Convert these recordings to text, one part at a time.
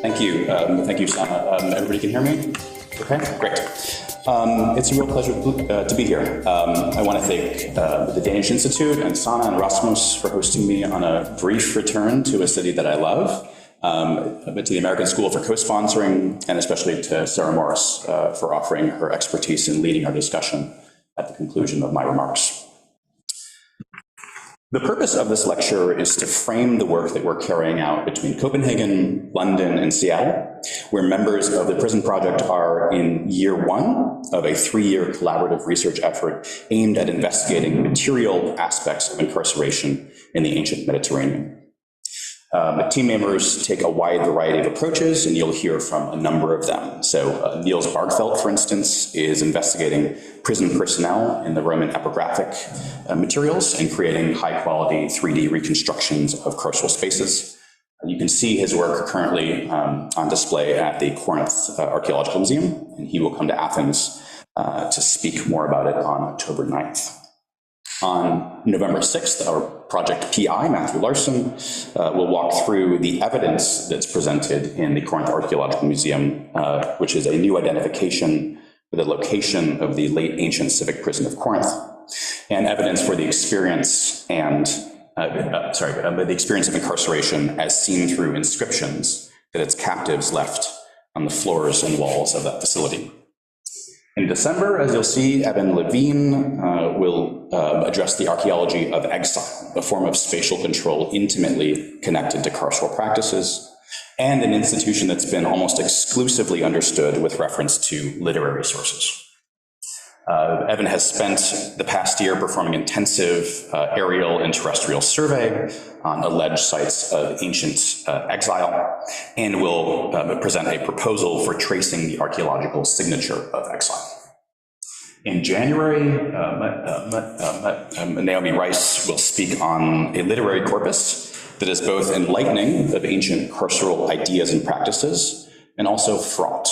Thank you. Thank you, Sana. Everybody can hear me? Okay, great. It's a real pleasure to be here. I want to thank the Danish Institute and Sana and Rasmus for hosting me on a brief return to a city that I love, but to the American School for co-sponsoring, and especially to Sarah Morris for offering her expertise in leading our discussion at the conclusion of my remarks. The purpose of this lecture is to frame the work that we're carrying out between Copenhagen, London, and Seattle, where members of the Prison Project are in year one of a 3-year collaborative research effort aimed at investigating material aspects of incarceration in the ancient Mediterranean. Team members take a wide variety of approaches, and you'll hear from a number of them. So Niels Bargfeldt, for instance, is investigating prison personnel in the Roman epigraphic materials and creating high-quality 3D reconstructions of carceral spaces. You can see his work currently on display at the Corinth Archaeological Museum, and he will come to Athens to speak more about it on October 9th. On November 6th, our project PI, Matthew Larsen, will walk through the evidence that's presented in the Corinth Archaeological Museum, which is a new identification for the location of the late ancient civic prison of Corinth, and evidence for the experience and the experience of incarceration as seen through inscriptions that its captives left on the floors and walls of that facility. In December, as you'll see, Evan Levine will address the archaeology of exile, a form of spatial control intimately connected to carceral practices, and an institution that's been almost exclusively understood with reference to literary sources. Evan has spent the past year performing intensive aerial and terrestrial survey on alleged sites of ancient exile, and will present a proposal for tracing the archaeological signature of exile. In January, Naomi Rice will speak on a literary corpus that is both enlightening of ancient carceral ideas and practices, and also fraught.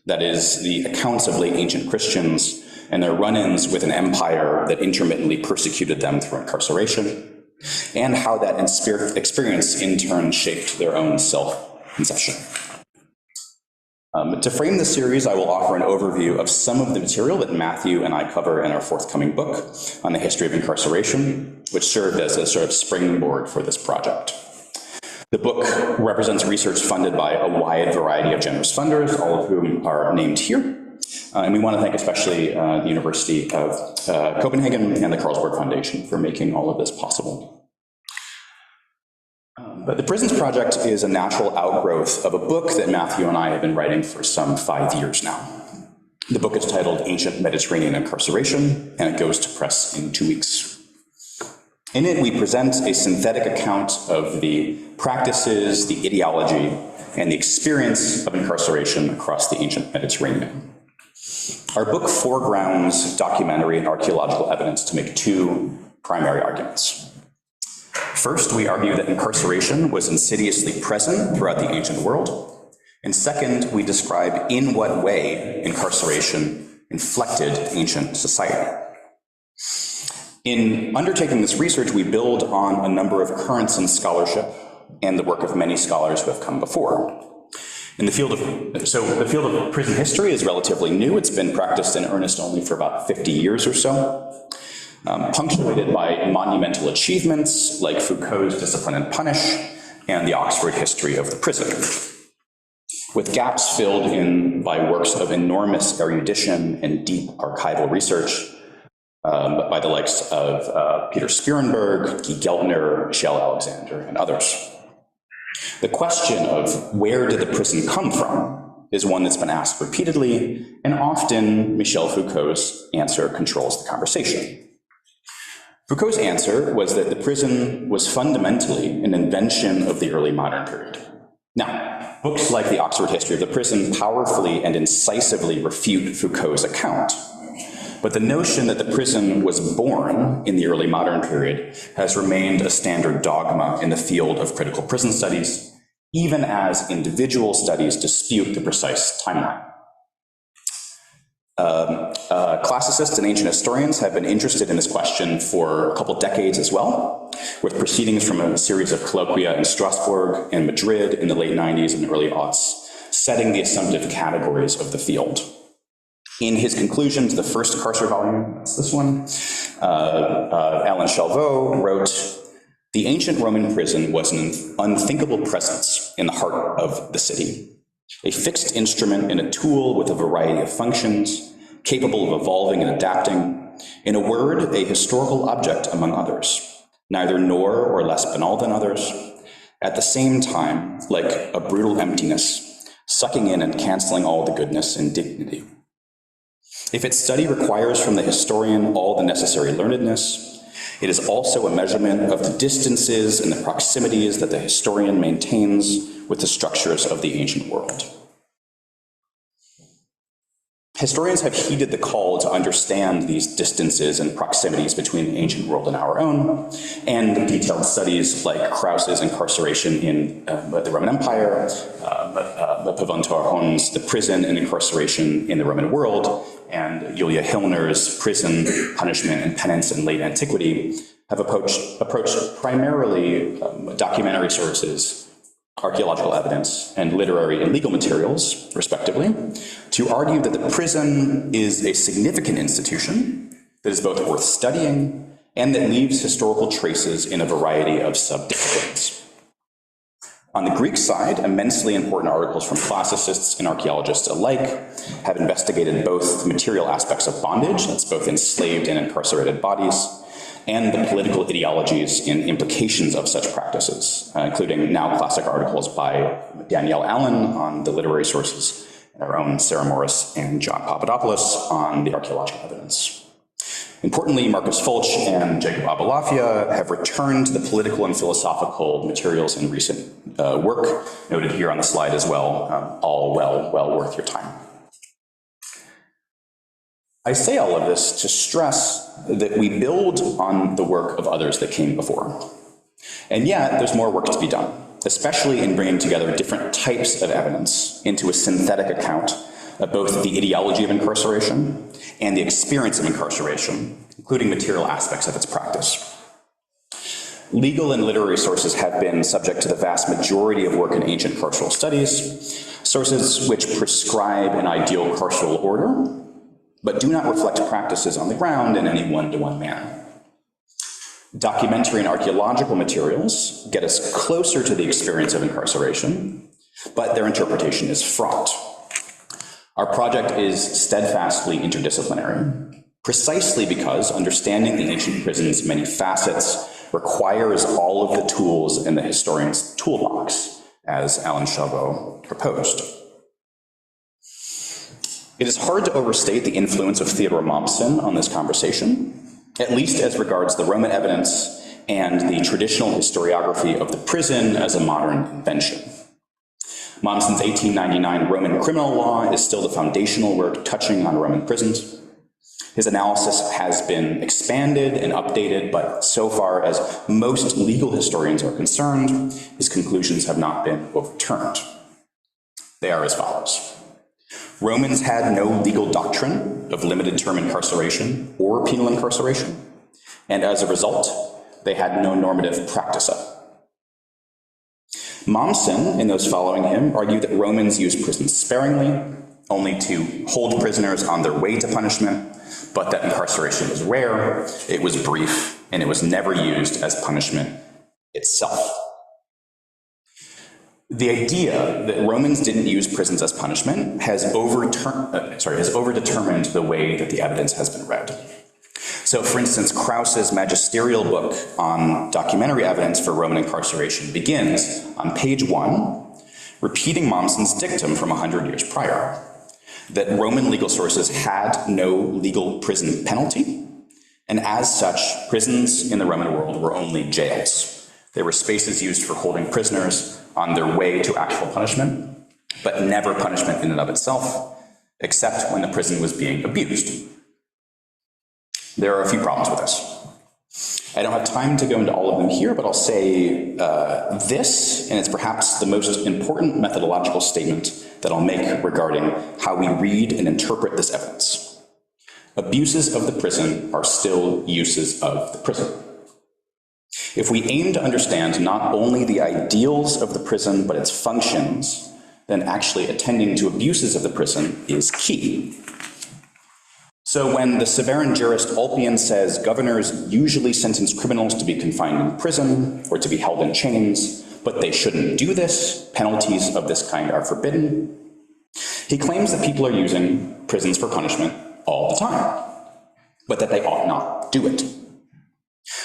That is, the accounts of late ancient Christians and their run-ins with an empire that intermittently persecuted them through incarceration, and how that experience in turn shaped their own self-conception. To frame the series, I will offer an overview of some of the material that Matthew and I cover in our forthcoming book on the history of incarceration, which served as a sort of springboard for this project. The book represents research funded by a wide variety of generous funders, all of whom are named here. And we want to thank especially the University of Copenhagen and the Carlsberg Foundation for making all of this possible. But the Prisons Project is a natural outgrowth of a book that Matthew and I have been writing for some 5 years now. The book is titled Ancient Mediterranean Incarceration, and it goes to press in 2 weeks. In it, we present a synthetic account of the practices, the ideology, and the experience of incarceration across the ancient Mediterranean. Our book foregrounds documentary and archaeological evidence to make 2 primary arguments. First, we argue that incarceration was insidiously present throughout the ancient world. And second, we describe in what way incarceration inflected ancient society. In undertaking this research, we build on a number of currents in scholarship and the work of many scholars who have come before. The field of prison history is relatively new. It's been practiced in earnest only for about 50 years or so, punctuated by monumental achievements like Foucault's Discipline and Punish and the Oxford History of the Prison, with gaps filled in by works of enormous erudition and deep archival research by the likes of Peter Spierenberg, Guy Geltner, Michel Alexander, and others. The question of where did the prison come from is one that's been asked repeatedly, and often Michel Foucault's answer controls the conversation. Foucault's answer was that the prison was fundamentally an invention of the early modern period. Now, books like the Oxford History of the Prison powerfully and incisively refute Foucault's account, but the notion that the prison was born in the early modern period has remained a standard dogma in the field of critical prison studies, even as individual studies dispute the precise timeline. Classicists and ancient historians have been interested in this question for a couple decades as well, with proceedings from a series of colloquia in Strasbourg and Madrid in the late 90s and early aughts, setting the assumptive categories of the field. In his conclusion to the first carceral volume, that's this one, Alan Chalvaux wrote, "The ancient Roman prison was an unthinkable presence in the heart of the city, a fixed instrument and a tool with a variety of functions, capable of evolving and adapting, in a word, a historical object among others, neither more or less banal than others, at the same time, like a brutal emptiness, sucking in and canceling all the goodness and dignity. If its study requires from the historian all the necessary learnedness, it is also a measurement of the distances and the proximities that the historian maintains with the structures of the ancient world." Historians have heeded the call to understand these distances and proximities between the ancient world and our own, and detailed studies like Krause's incarceration in the Roman Empire, Pavantor Hon's The Prison and Incarceration in the Roman World, and Julia Hillner's Prison, Punishment, and Penance in Late Antiquity, have approached primarily documentary sources, archaeological evidence, and literary and legal materials, respectively, to argue that the prison is a significant institution that is both worth studying and that leaves historical traces in a variety of subdisciplines. On the Greek side, immensely important articles from classicists and archaeologists alike have investigated both the material aspects of bondage, that's both enslaved and incarcerated bodies, and the political ideologies and implications of such practices, including now classic articles by Danielle Allen on the literary sources, and our own Sarah Morris and John Papadopoulos on the archaeological evidence. Importantly, Marcus Fulch and Jacob Abulafia have returned to the political and philosophical materials in recent work, noted here on the slide as well, all well worth your time. I say all of this to stress that we build on the work of others that came before. And yet, there's more work to be done, especially in bringing together different types of evidence into a synthetic account of both the ideology of incarceration and the experience of incarceration, including material aspects of its practice. Legal and literary sources have been subject to the vast majority of work in ancient carceral studies, sources which prescribe an ideal carceral order, but do not reflect practices on the ground in any one-to-one manner. Documentary and archaeological materials get us closer to the experience of incarceration, but their interpretation is fraught. Our project is steadfastly interdisciplinary, precisely because understanding the ancient prison's many facets requires all of the tools in the historian's toolbox, as Alan Chalvaux proposed. It is hard to overstate the influence of Theodore Mommsen on this conversation, at least as regards the Roman evidence and the traditional historiography of the prison as a modern invention. Mommsen's 1899 Roman criminal law is still the foundational work touching on Roman prisons. His analysis has been expanded and updated, but so far as most legal historians are concerned, his conclusions have not been overturned. They are as follows. Romans had no legal doctrine of limited term incarceration or penal incarceration, and as a result, they had no normative practice of it. Mommsen, and those following him, argued that Romans used prisons sparingly, only to hold prisoners on their way to punishment, but that incarceration was rare, it was brief, and it was never used as punishment itself. The idea that Romans didn't use prisons as punishment has overdetermined the way that the evidence has been read. So, for instance, Krause's magisterial book on documentary evidence for Roman incarceration begins on page 1, repeating Mommsen's dictum from 100 years prior, that Roman legal sources had no legal prison penalty, and as such, prisons in the Roman world were only jails. They were spaces used for holding prisoners on their way to actual punishment, but never punishment in and of itself, except when the prison was being abused. There are a few problems with this. I don't have time to go into all of them here, but I'll say this, and it's perhaps the most important methodological statement that I'll make regarding how we read and interpret this evidence. abuses of the prison are still uses of the prison. If we aim to understand not only the ideals of the prison, but its functions, then actually attending to abuses of the prison is key. So when the Severan jurist Ulpian says governors usually sentence criminals to be confined in prison or to be held in chains, but they shouldn't do this, penalties of this kind are forbidden, he claims that people are using prisons for punishment all the time, but that they ought not do it.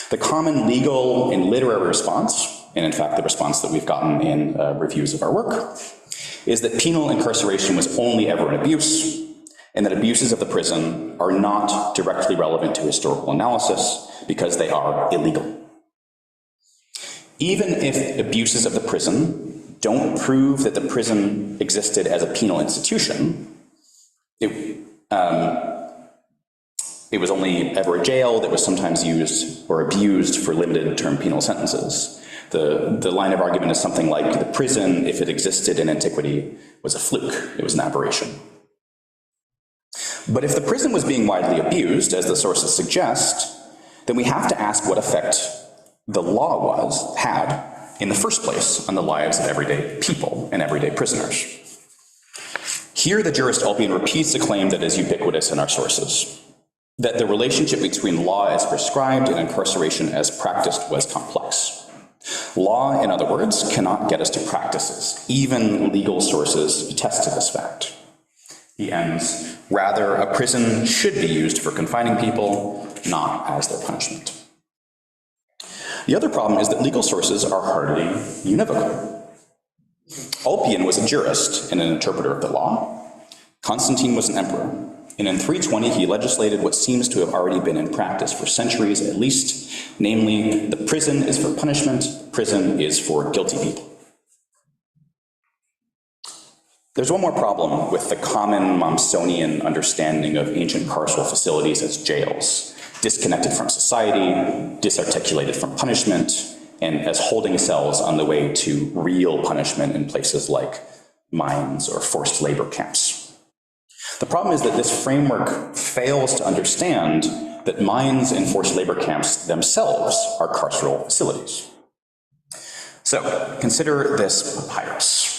The common legal and literary response, and in fact the response that we've gotten in reviews of our work, is that penal incarceration was only ever an abuse, and that abuses of the prison are not directly relevant to historical analysis because they are illegal. Even if abuses of the prison don't prove that the prison existed as a penal institution, it was only ever a jail that was sometimes used or abused for limited term penal sentences. The line of argument is something like the prison, if it existed in antiquity, was a fluke, it was an aberration. But if the prison was being widely abused, as the sources suggest, then we have to ask what effect the law had in the first place on the lives of everyday people and everyday prisoners. Here the jurist Ulpian repeats a claim that is ubiquitous in our sources, that the relationship between law as prescribed and incarceration as practiced was complex. Law, in other words, cannot get us to practices. Even legal sources attest to this fact. He ends, rather, a prison should be used for confining people, not as their punishment. The other problem is that legal sources are hardly univocal. Ulpian was a jurist and an interpreter of the law. Constantine was an emperor, and in 320 he legislated what seems to have already been in practice for centuries at least, namely, the prison is for punishment, prison is for guilty people. There's one more problem with the common Momsonian understanding of ancient carceral facilities as jails, disconnected from society, disarticulated from punishment, and as holding cells on the way to real punishment in places like mines or forced labor camps. The problem is that this framework fails to understand that mines and forced labor camps themselves are carceral facilities. So consider this papyrus.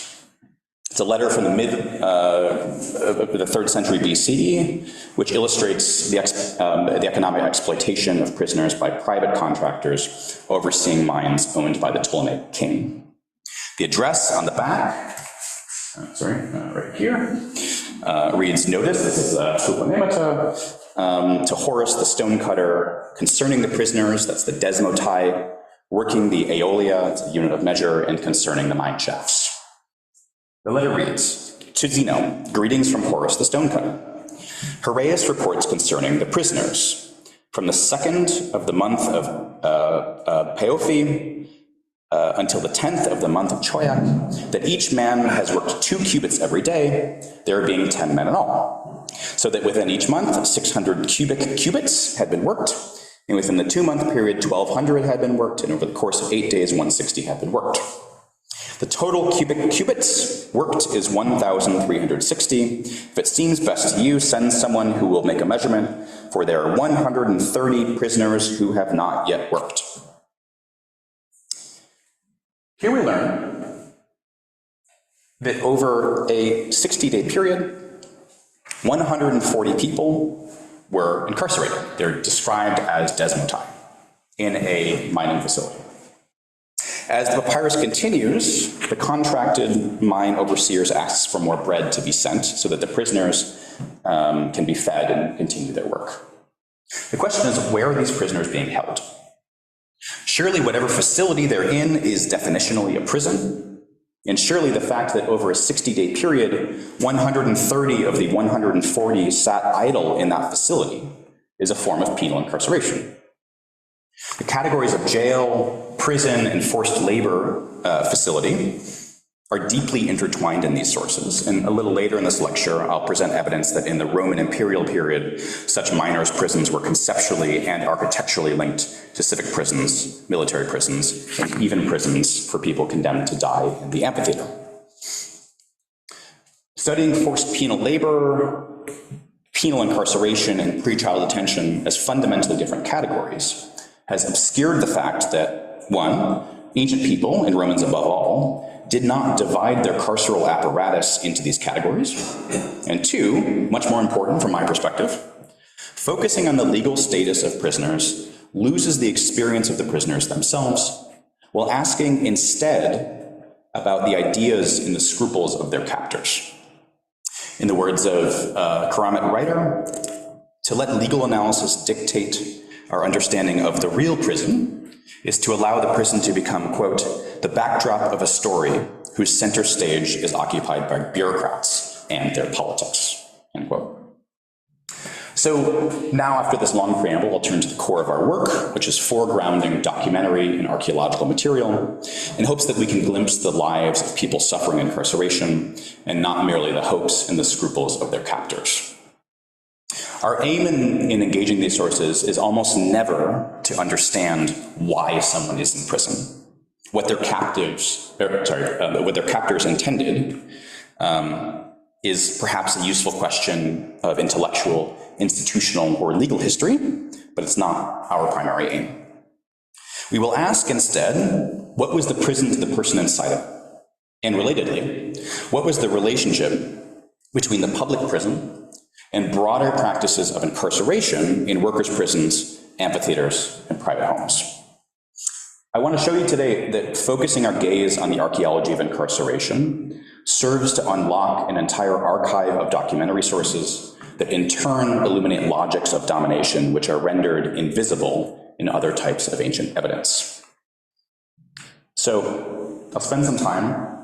It's a letter from the the 3rd century BC, which illustrates the economic exploitation of prisoners by private contractors overseeing mines owned by the Ptolemaic king. The address on the back, right here, reads, notice, this is to Horace the stonecutter, concerning the prisoners, that's the desmotai, working the aeolia, it's a unit of measure, and concerning the mine shafts. The letter reads, to Zeno, greetings from Horace the stonecutter. Haraeus reports concerning the prisoners. From the 2nd of the month of Paophi until the 10th of the month of Choiak, that each man has worked 2 cubits every day, there being 10 men in all. So that within each month, 600 cubits had been worked, and within the 2-month period, 1,200 had been worked, and over the course of 8 days, 160 had been worked. The total cubits worked is 1,360. If it seems best to you, send someone who will make a measurement, for there are 130 prisoners who have not yet worked. Here we learn that over a 60-day period, 140 people were incarcerated. They're described as desmotai in a mining facility. As the papyrus continues, the contracted mine overseers asks for more bread to be sent so that the prisoners can be fed and continue their work. The question is, where are these prisoners being held? Surely whatever facility they're in is definitionally a prison, and surely the fact that over a 60-day period, 130 of the 140 sat idle in that facility is a form of penal incarceration. The categories of jail, prison, and forced labor facility are deeply intertwined in these sources, and a little later in this lecture, I'll present evidence that in the Roman imperial period, such miners' prisons were conceptually and architecturally linked to civic prisons, military prisons, and even prisons for people condemned to die in the amphitheater. Studying forced penal labor, penal incarceration and pretrial detention as fundamentally different categories has obscured the fact that, one, ancient people, and Romans above all, did not divide their carceral apparatus into these categories, and two, much more important from my perspective, focusing on the legal status of prisoners loses the experience of the prisoners themselves, while asking instead about the ideas and the scruples of their captors. In the words of a Quranic writer, to let legal analysis dictate our understanding of the real prison is to allow the prison to become, quote, the backdrop of a story whose center stage is occupied by bureaucrats and their politics, end quote. So now, after this long preamble, I'll turn to the core of our work, which is foregrounding documentary and archaeological material, in hopes that we can glimpse the lives of people suffering incarceration, and not merely the hopes and the scruples of their captors. Our aim in engaging these sources is almost never to understand why someone is in prison, what their captors intended, is perhaps a useful question of intellectual, institutional, or legal history, but it's not our primary aim. We will ask instead, what was the prison to the person inside it? And relatedly, what was the relationship between the public prison and broader practices of incarceration in workers' prisons, amphitheaters, and private homes? I want to show you today that focusing our gaze on the archaeology of incarceration serves to unlock an entire archive of documentary sources that in turn illuminate logics of domination which are rendered invisible in other types of ancient evidence. So I'll spend some time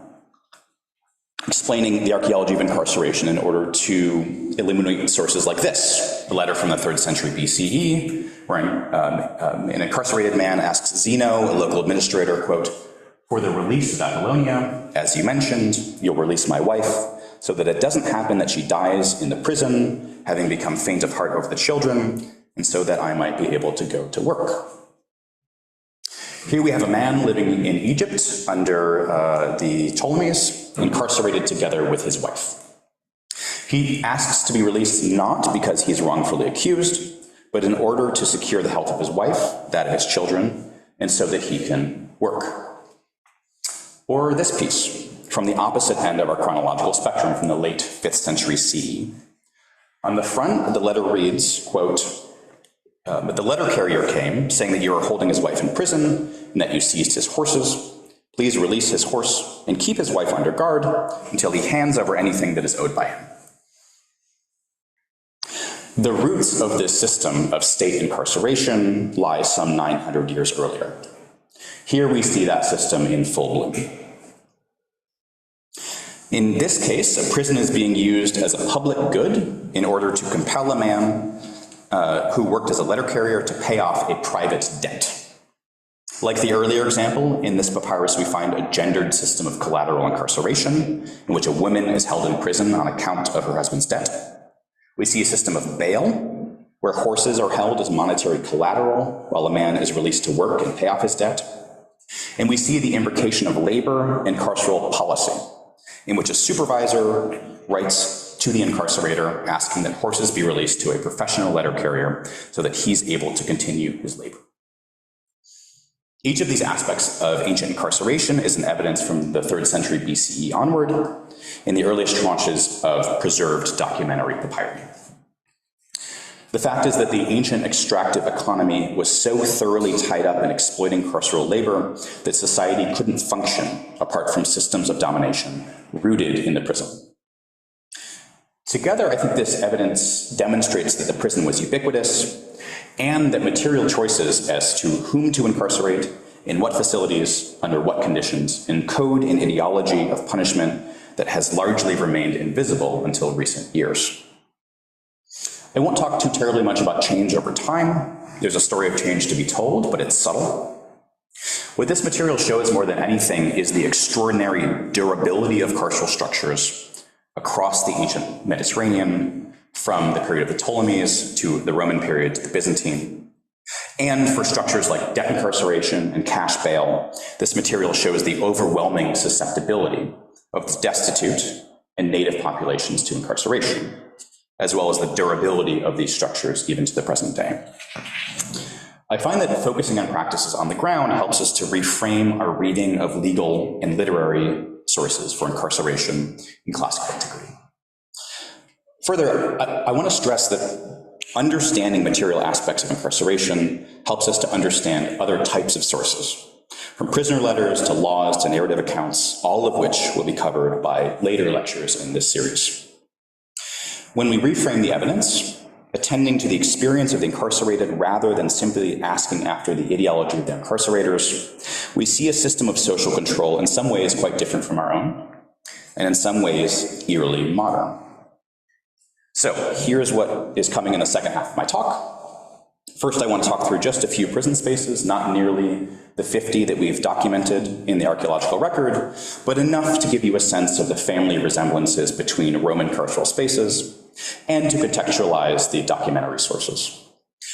explaining the archaeology of incarceration in order to illuminate sources like this, a letter from the 3rd century BCE, where an incarcerated man asks Zeno, a local administrator, quote, for the release of Babylonia, as you mentioned, you'll release my wife, so that it doesn't happen that she dies in the prison, having become faint of heart over the children, and so that I might be able to go to work. Here we have a man living in Egypt under the Ptolemies, incarcerated together with his wife. He asks to be released not because he's wrongfully accused, but in order to secure the health of his wife, that of his children, and so that he can work. Or this piece, from the opposite end of our chronological spectrum, from the late 5th century CE. On the front, the letter reads, quote, but the letter carrier came, saying that you are holding his wife in prison, and that you seized his horses. Please release his horse and keep his wife under guard until he hands over anything that is owed by him. The roots of this system of state incarceration lie some 900 years earlier. Here we see that system in full bloom. In this case, a prison is being used as a public good in order to compel a man who worked as a letter carrier to pay off a private debt. Like the earlier example, in this papyrus we find a gendered system of collateral incarceration in which a woman is held in prison on account of her husband's debt. We see a system of bail, where horses are held as monetary collateral while a man is released to work and pay off his debt. And we see the imbrication of labor and carceral policy, in which a supervisor writes to the incarcerator asking that horses be released to a professional letter carrier so that he's able to continue his labor. Each of these aspects of ancient incarceration is an evidence from the 3rd century BCE onward in the earliest tranches of preserved documentary papyri. The fact is that the ancient extractive economy was so thoroughly tied up in exploiting carceral labor that society couldn't function apart from systems of domination rooted in the prison. Together, I think this evidence demonstrates that the prison was ubiquitous and that material choices as to whom to incarcerate, in what facilities, under what conditions, encode an ideology of punishment that has largely remained invisible until recent years. I won't talk too terribly much about change over time. There's a story of change to be told, but it's subtle. What this material shows more than anything is the extraordinary durability of carceral structures across the ancient Mediterranean, from the period of the Ptolemies to the Roman period to the Byzantine. And for structures like debt incarceration and cash bail, this material shows the overwhelming susceptibility of destitute and native populations to incarceration. as well as the durability of these structures even to the present day. I find that focusing on practices on the ground helps us to reframe our reading of legal and literary sources for incarceration in classical antiquity. Further, I want to stress that understanding material aspects of incarceration helps us to understand other types of sources, from prisoner letters to laws to narrative accounts, all of which will be covered by later lectures in this series. When we reframe the evidence, attending to the experience of the incarcerated rather than simply asking after the ideology of the incarcerators, we see a system of social control in some ways quite different from our own, and in some ways eerily modern. So here's what is coming in the second half of my talk. First, I want to talk through just a few prison spaces, not nearly the 50 that we've documented in the archaeological record, but enough to give you a sense of the family resemblances between Roman carceral spaces and to contextualize the documentary sources.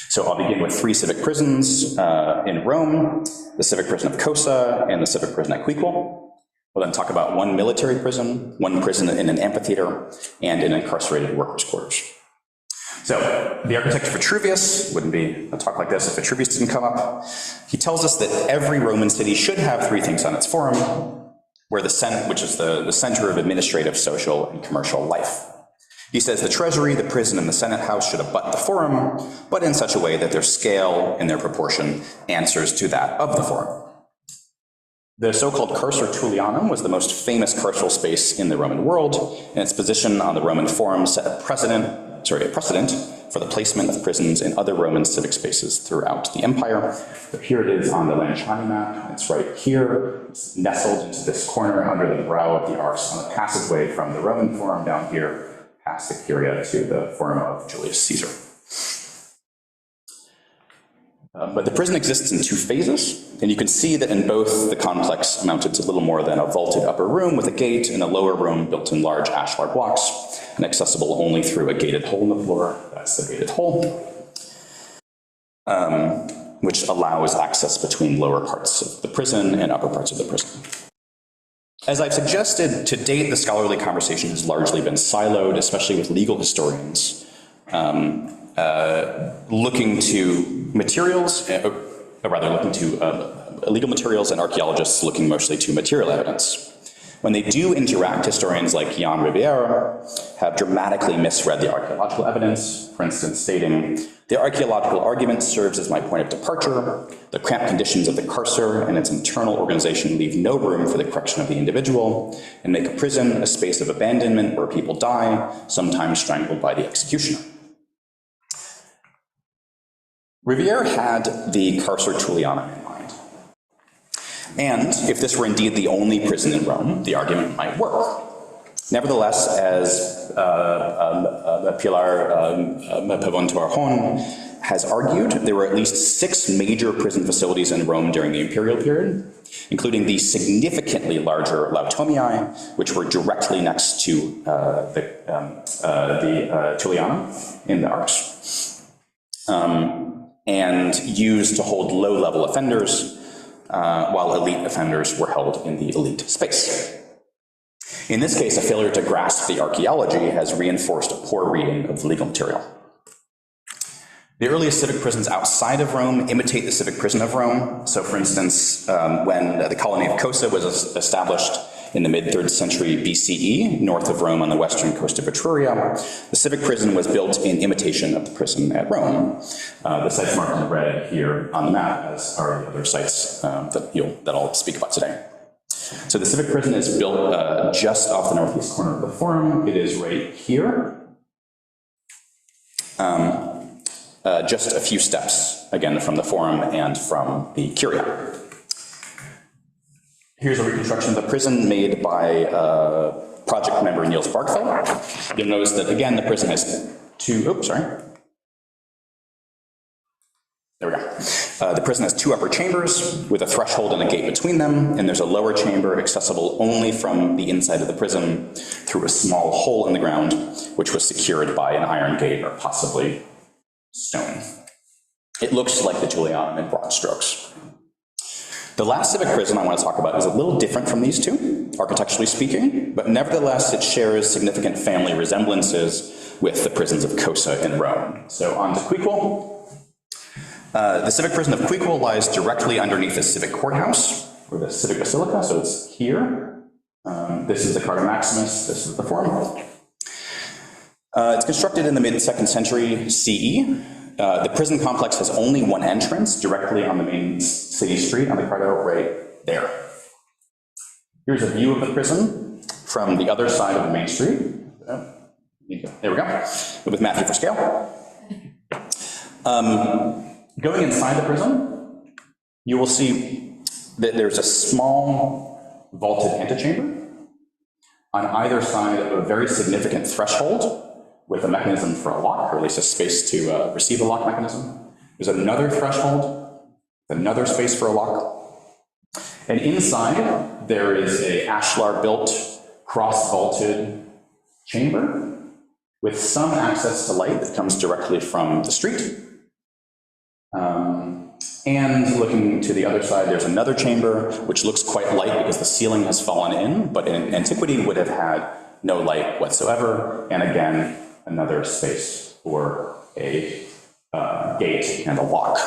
So I'll begin with 3 civic prisons in Rome, the civic prison of Cosa and the civic prison at Quiquel. We'll then talk about 1 military prison, 1 prison in an amphitheater, and an incarcerated workers' quarters. So the architect Vitruvius, wouldn't be a talk like this if Vitruvius didn't come up. He tells us that every Roman city should have 3 things on its forum, where the Senate, which is the center of administrative, social, and commercial life. He says the treasury, the prison, and the Senate house should abut the forum, but in such a way that their scale and their proportion answers to that of the forum. The so-called Carcer Tullianum was the most famous carceral space in the Roman world, and its position on the Roman forum set a precedent for the placement of prisons in other Roman civic spaces throughout the empire. So here it is on the Lanciani map. It's right here. It's nestled into this corner under the brow of the Ars on the passageway from the Roman forum down here, past the Curia to the forum of Julius Caesar. But the prison exists in 2 phases, and you can see that in both the complex amounted to little more than a vaulted upper room with a gate and a lower room built in large ashlar blocks and accessible only through a gated hole in the floor. That's the gated hole, which allows access between lower parts of the prison and upper parts of the prison. As I've suggested, to date, the scholarly conversation has largely been siloed, especially with legal historians looking to materials, legal materials, and archaeologists looking mostly to material evidence. When they do interact, historians like Jan Rivière have dramatically misread the archaeological evidence, for instance stating, the archaeological argument serves as my point of departure. The cramped conditions of the carcer and its internal organization leave no room for the correction of the individual and make a prison a space of abandonment where people die, sometimes strangled by the executioner. Rivière had the Carcer Tullianum in mind. And if this were indeed the only prison in Rome, the argument might work. Nevertheless, as Pilar Pavon-Tuarjon has argued, there were at least 6 major prison facilities in Rome during the imperial period, including the significantly larger Lautomii, which were directly next to the Tullianum in the Ars. And used to hold low-level offenders, while elite offenders were held in the elite space. In this case, a failure to grasp the archaeology has reinforced a poor reading of the legal material. The earliest civic prisons outside of Rome imitate the civic prison of Rome. So for instance, when the colony of Cosa was established in the mid-3rd century BCE, north of Rome on the western coast of Etruria, the civic prison was built in imitation of the prison at Rome. The sites marked in red here on the map, as are the other sites that I'll speak about today. So the civic prison is built just off the northeast corner of the forum. It is right here. Just a few steps, again, from the forum and from the Curia. Here's a reconstruction of the prison made by project member Niels Barkfeld. You'll notice that, again, the prison has 2, there we go. The prison has 2 upper chambers with a threshold and a gate between them, and there's a lower chamber accessible only from the inside of the prison through a small hole in the ground, which was secured by an iron gate or possibly stone. It looks like the Tullianum in broad strokes. The last civic prison I want to talk about is a little different from these 2. architecturally speaking, but nevertheless it shares significant family resemblances with the prisons of Cosa in Rome. So on to Quiquel. The civic prison of Quiquel lies directly underneath the civic courthouse, or the civic basilica, so it's here. This is the Carta Maximus, this is the Forum. It's constructed in the mid-2nd century CE. The prison complex has only one entrance directly on the main city street on the Carta, right there. Here's a view of the prison from the other side of the main street. There we go, with Matthew for scale. Going inside the prison, you will see that there's a small vaulted antechamber on either side of a very significant threshold with a mechanism for a lock, or at least a space to receive a lock mechanism. There's another threshold, another space for a lock. And inside, there is a ashlar-built, cross-vaulted chamber with some access to light that comes directly from the street. And looking to the other side, there's another chamber which looks quite light because the ceiling has fallen in, but in antiquity would have had no light whatsoever. And again, another space for a gate and a lock.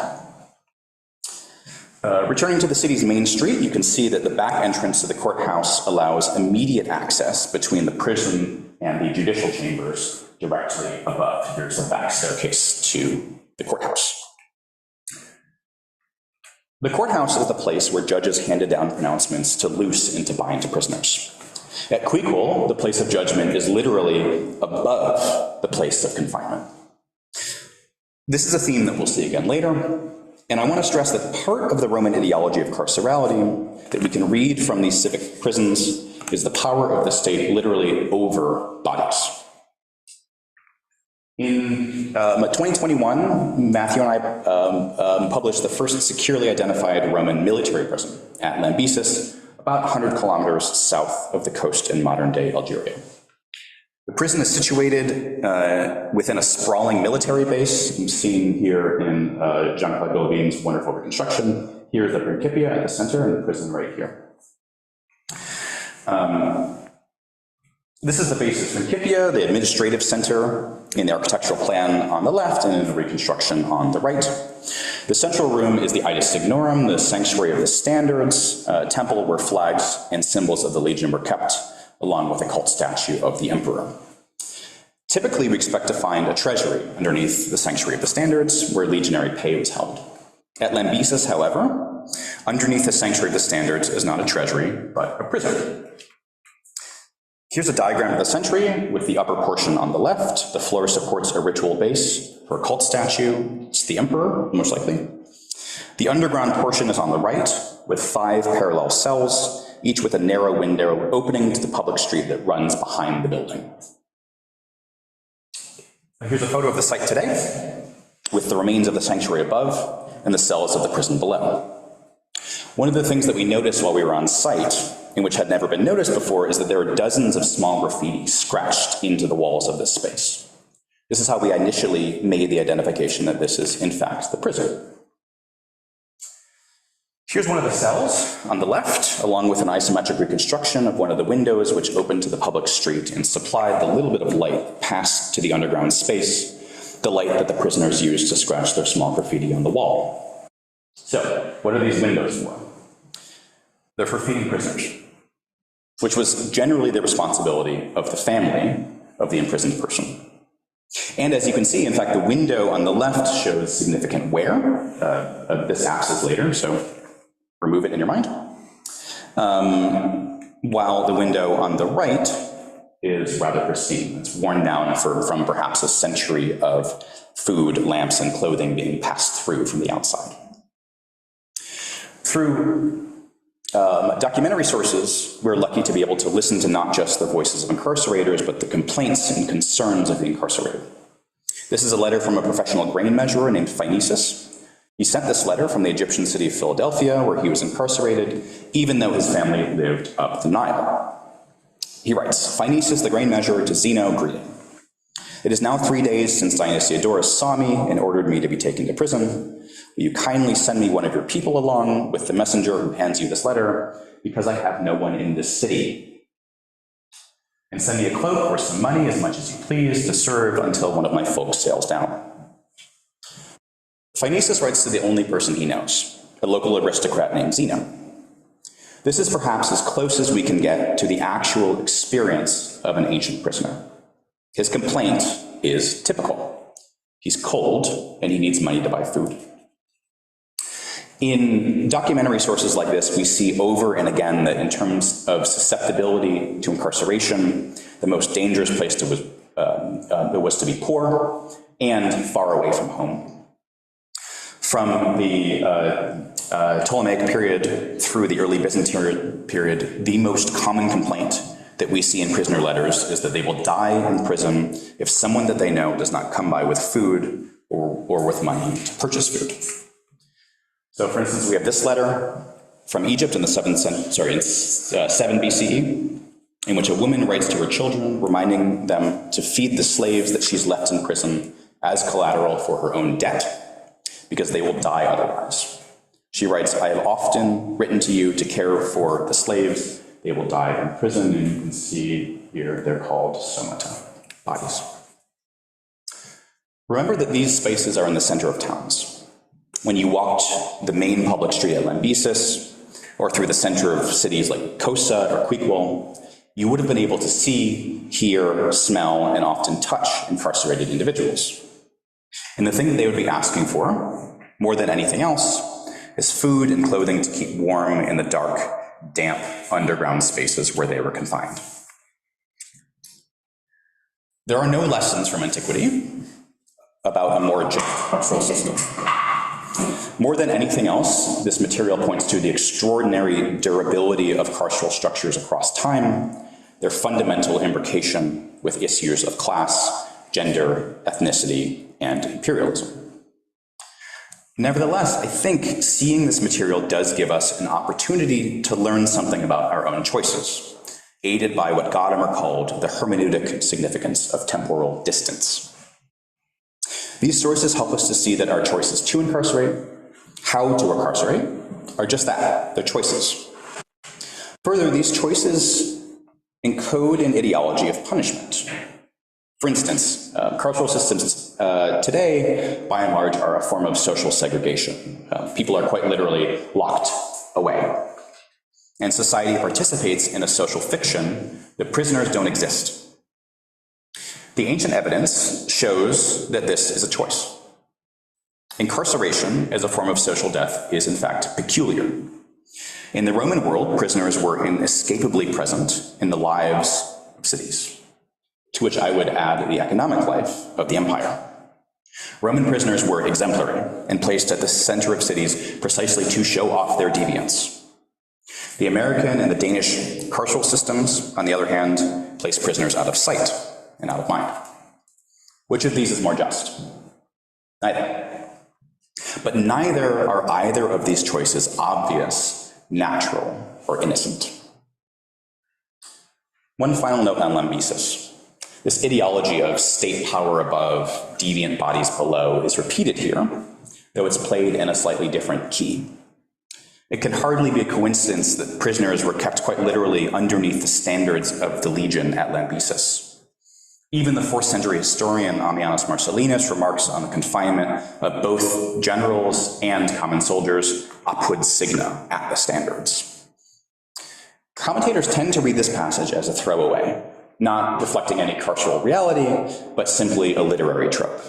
Returning to the city's main street, you can see that the back entrance to the courthouse allows immediate access between the prison and the judicial chambers directly above. Here's the back staircase to the courthouse. The courthouse is the place where judges handed down pronouncements to loose and to bind to prisoners. At Quiquel, the place of judgment is literally above the place of confinement. This is a theme that we'll see again later, and I want to stress that part of the Roman ideology of carcerality that we can read from these civic prisons is the power of the state literally over bodies. In 2021, Matthew and I published the first securely identified Roman military prison at Lambesis, about 100 kilometers south of the coast in modern-day Algeria. The prison is situated within a sprawling military base, seen here in Jean-Claude Goldwyn's wonderful reconstruction. Here's the Principia at the center, and the prison right here. This is the base of Principia, the administrative center, in the architectural plan on the left and in the reconstruction on the right. The central room is the Ida Signorum, the sanctuary of the standards, a temple where flags and symbols of the legion were kept, along with a cult statue of the emperor. Typically, we expect to find a treasury underneath the sanctuary of the standards, where legionary pay was held. At Lambesis, however, underneath the sanctuary of the standards is not a treasury, but a prison. Here's a diagram of the sanctuary with the upper portion on the left. The floor supports a ritual base for a cult statue. It's the emperor, most likely. The underground portion is on the right, with 5 parallel cells, each with a narrow window opening to the public street that runs behind the building. Here's a photo of the site today, with the remains of the sanctuary above and the cells of the prison below. One of the things that we noticed while we were on site, and which had never been noticed before, is that there are dozens of small graffiti scratched into the walls of this space. This is how we initially made the identification that this is, in fact, the prison. Here's one of the cells on the left, along with an isometric reconstruction of one of the windows which opened to the public street and supplied the little bit of light passed to the underground space, the light that the prisoners used to scratch their small graffiti on the wall. So, what are these windows for? They're for feeding prisoners, which was generally the responsibility of the family of the imprisoned person. And as you can see, in fact, the window on the left shows significant wear. This axis later, so remove it in your mind. While the window on the right is rather pristine. It's worn down from perhaps a century of food, lamps, and clothing being passed through from the outside. Through documentary sources, we're lucky to be able to listen to not just the voices of incarcerators, but the complaints and concerns of the incarcerated. This is a letter from a professional grain measurer named Phaenesis. He sent this letter from the Egyptian city of Philadelphia, where he was incarcerated, even though his family lived up the Nile. He writes, Phaenesis, the grain measurer, to Zeno, greeting. It is now 3 days since Dionysiodorus saw me and ordered me to be taken to prison. Will you kindly send me one of your people along with the messenger who hands you this letter, because I have no one in this city. And send me a cloak or some money, as much as you please, to serve until one of my folks sails down. Phoenicis writes to the only person he knows, a local aristocrat named Zeno. This is perhaps as close as we can get to the actual experience of an ancient prisoner. His complaint is typical. He's cold, and he needs money to buy food. In documentary sources like this, we see over and again that in terms of susceptibility to incarceration, the most dangerous place was to be poor and far away from home. From the Ptolemaic period through the early Byzantine period, the most common complaint that we see in prisoner letters is that they will die in prison if someone that they know does not come by with food or with money to purchase food. So for instance, we have this letter from Egypt in the 7 BCE, in which a woman writes to her children, reminding them to feed the slaves that she's left in prison as collateral for her own debt, because they will die otherwise. She writes, I have often written to you to care for the slaves. They will die in prison, and you can see here they're called somata, bodies. Remember that these spaces are in the center of towns. When you walked the main public street at Lambesis, or through the center of cities like Kosa or Quiquel, you would have been able to see, hear, smell, and often touch incarcerated individuals. And the thing that they would be asking for, more than anything else, is food and clothing to keep warm in the dark, damp, underground spaces where they were confined. There are no lessons from antiquity about a more just carceral system. More than anything else, this material points to the extraordinary durability of carceral structures across time, their fundamental imbrication with issues of class, gender, ethnicity, and imperialism. Nevertheless, I think seeing this material does give us an opportunity to learn something about our own choices, aided by what Gadamer called the hermeneutic significance of temporal distance. These sources help us to see that our choices to incarcerate, how to incarcerate, are just that, they're choices. Further, these choices encode an ideology of punishment. For instance, carceral systems today, by and large, are a form of social segregation. People are quite literally locked away. And society participates in a social fiction that prisoners don't exist. The ancient evidence shows that this is a choice. Incarceration as a form of social death is in fact peculiar. In the Roman world, prisoners were inescapably present in the lives of cities, to which I would add the economic life of the empire. Roman prisoners were exemplary and placed at the center of cities precisely to show off their deviance. The American and the Danish carceral systems, on the other hand, place prisoners out of sight and out of mind. Which of these is more just? Neither. But neither are either of these choices obvious, natural, or innocent. One final note on Lambesis. This ideology of state power above, deviant bodies below is repeated here, though it's played in a slightly different key. It can hardly be a coincidence that prisoners were kept quite literally underneath the standards of the legion at Lambesis. Even the 4th century historian Ammianus Marcellinus remarks on the confinement of both generals and common soldiers apud signa, at the standards. Commentators tend to read this passage as a throwaway, not reflecting any carceral reality, but simply a literary trope,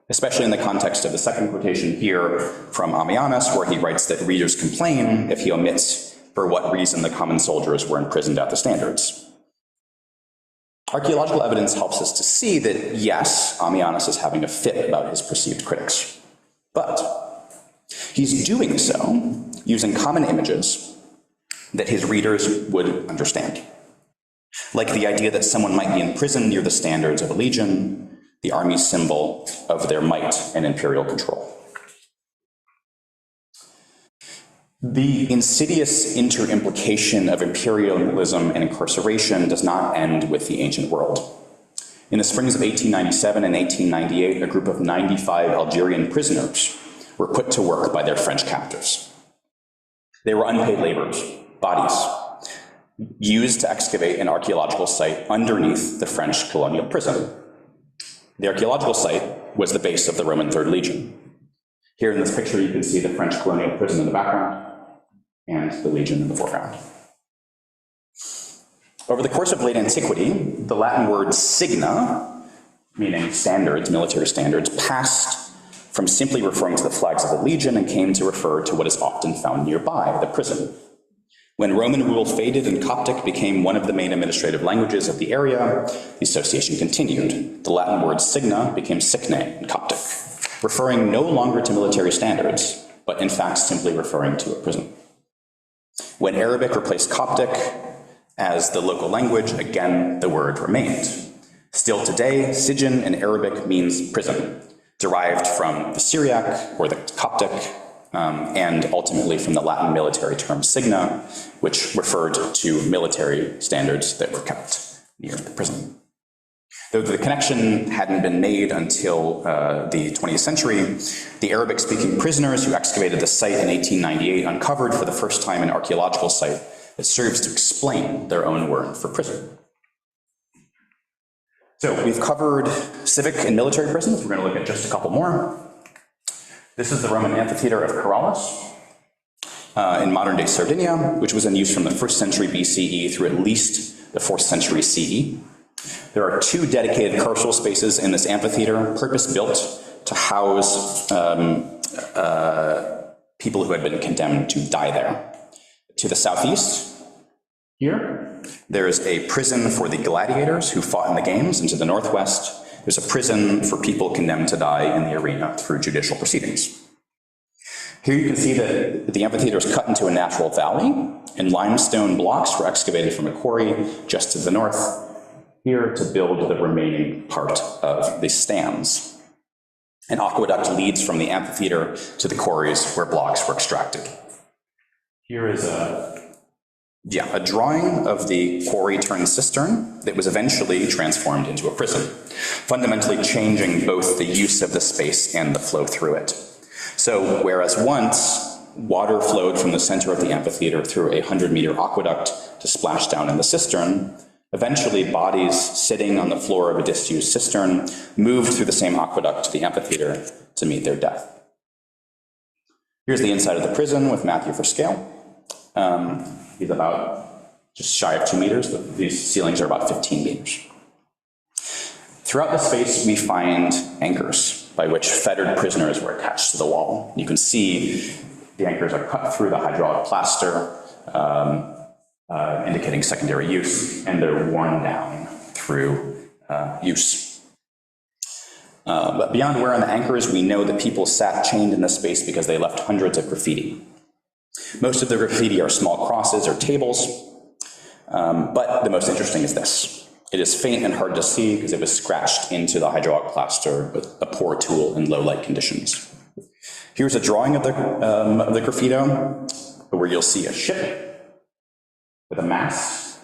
especially in the context of the second quotation here from Ammianus, where he writes that readers complain if he omits for what reason the common soldiers were imprisoned at the standards. Archaeological evidence helps us to see that, yes, Ammianus is having a fit about his perceived critics, but he's doing so using common images that his readers would understand. Like the idea that someone might be imprisoned near the standards of a legion, the army's symbol of their might and imperial control. The insidious interimplication of imperialism and incarceration does not end with the ancient world. In the springs of 1897 and 1898, a group of 95 Algerian prisoners were put to work by their French captors. They were unpaid laborers, bodies, used to excavate an archaeological site underneath the French colonial prison. The archaeological site was the base of the Roman Third Legion. Here in this picture, you can see the French colonial prison in the background and the Legion in the foreground. Over the course of late antiquity, the Latin word signa, meaning standards, military standards, passed from simply referring to the flags of the legion and came to refer to what is often found nearby, the prison. When Roman rule faded and Coptic became one of the main administrative languages of the area, the association continued. The Latin word signa became sicne in Coptic, referring no longer to military standards, but in fact simply referring to a prison. When Arabic replaced Coptic as the local language, again, the word remained. Still today, Sijin in Arabic means prison, derived from the Syriac or the Coptic, and ultimately from the Latin military term signa, which referred to military standards that were kept near the prison. Though the connection hadn't been made until the 20th century, the Arabic-speaking prisoners who excavated the site in 1898 uncovered for the first time an archaeological site that serves to explain their own word for prison. So we've covered civic and military prisons. We're going to look at just a couple more. This is the Roman amphitheater of Carralus in modern-day Sardinia, which was in use from the 1st century BCE through at least the 4th century CE. There are 2 dedicated carceral spaces in this amphitheater, purpose-built to house people who had been condemned to die there. To the southeast, here, there's a prison for the gladiators who fought in the games, and to the northwest, there's a prison for people condemned to die in the arena through judicial proceedings. Here you can see that the amphitheater is cut into a natural valley, and limestone blocks were excavated from a quarry just to the north, here to build the remaining part of the stands. An aqueduct leads from the amphitheater to the quarries where blocks were extracted. Here is a drawing of the quarry-turned-cistern that was eventually transformed into a prison, fundamentally changing both the use of the space and the flow through it. So whereas once water flowed from the center of the amphitheater through a 100-meter aqueduct to splash down in the cistern, eventually bodies sitting on the floor of a disused cistern moved through the same aqueduct to the amphitheater to meet their death. Here's the inside of the prison with Matthew for scale. He's about just shy of 2 meters, but these ceilings are about 15 meters. Throughout the space, we find anchors by which fettered prisoners were attached to the wall. You can see the anchors are cut through the hydraulic plaster, indicating secondary use, and they're worn down through use. But beyond wear on the anchors, we know that people sat chained in this space because they left hundreds of graffiti. Most of the graffiti are small crosses or tables, but the most interesting is this. It is faint and hard to see because it was scratched into the hydraulic plaster with a poor tool in low light conditions. Here's a drawing of the graffito where you'll see a ship with a mast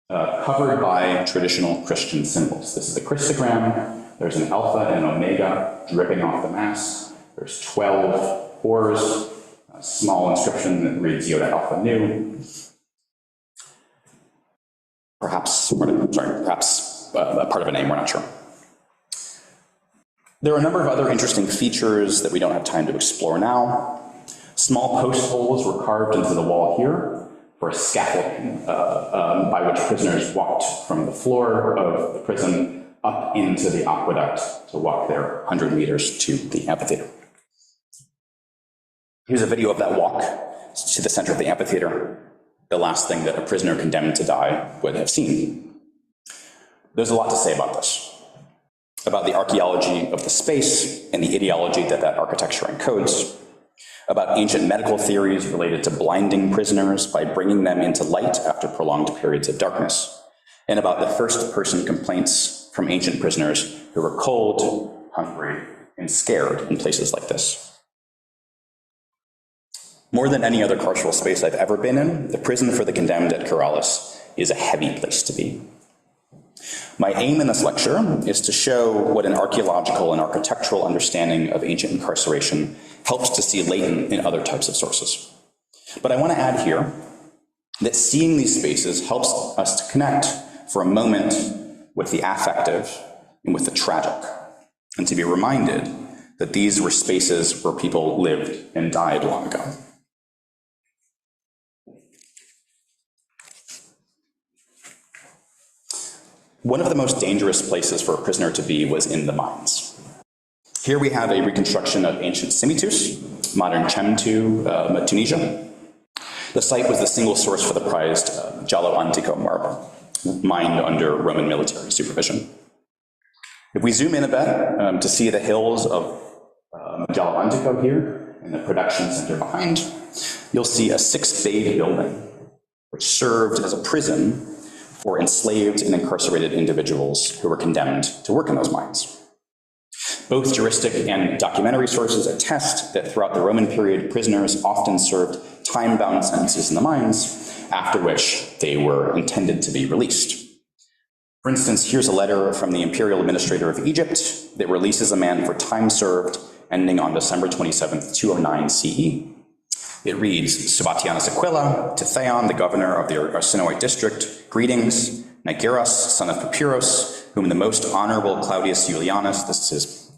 covered by traditional Christian symbols. This is the Christogram. There's an alpha and an omega dripping off the mast. There's 12 oars. A small inscription that reads Yoda Alpha Nu. Perhaps part of a name, we're not sure. There are a number of other interesting features that we don't have time to explore now. Small post holes were carved into the wall here for a scaffolding by which prisoners walked from the floor of the prison up into the aqueduct to walk their 100 meters to the amphitheater. Here's a video of that walk to the center of the amphitheater, the last thing that a prisoner condemned to die would have seen. There's a lot to say about this, about the archaeology of the space and the ideology that architecture encodes, about ancient medical theories related to blinding prisoners by bringing them into light after prolonged periods of darkness, and about the first-person complaints from ancient prisoners who were cold, hungry, and scared in places like this. More than any other carceral space I've ever been in, the prison for the condemned at Carralus is a heavy place to be. My aim in this lecture is to show what an archaeological and architectural understanding of ancient incarceration helps to see latent in other types of sources. But I want to add here that seeing these spaces helps us to connect for a moment with the affective and with the tragic, and to be reminded that these were spaces where people lived and died long ago. One of the most dangerous places for a prisoner to be was in the mines. Here we have a reconstruction of ancient Semitus, modern Chemtu, Tunisia. The site was the single source for the prized Giallo Antico marble, mined under Roman military supervision. If we zoom in a bit to see the hills of Giallo Antico here and the production center behind, you'll see a 6-bayed building which served as a prison for enslaved and incarcerated individuals who were condemned to work in those mines. Both juristic and documentary sources attest that throughout the Roman period, prisoners often served time-bound sentences in the mines, after which they were intended to be released. For instance, here's a letter from the imperial administrator of Egypt that releases a man for time served ending on December 27th, 209 CE. It reads, Subbatianus Aquila, to Theon, the governor of the Arsinoite district, greetings, Nigeros, son of Papyrus, whom the most honorable Claudius Julianus, this is his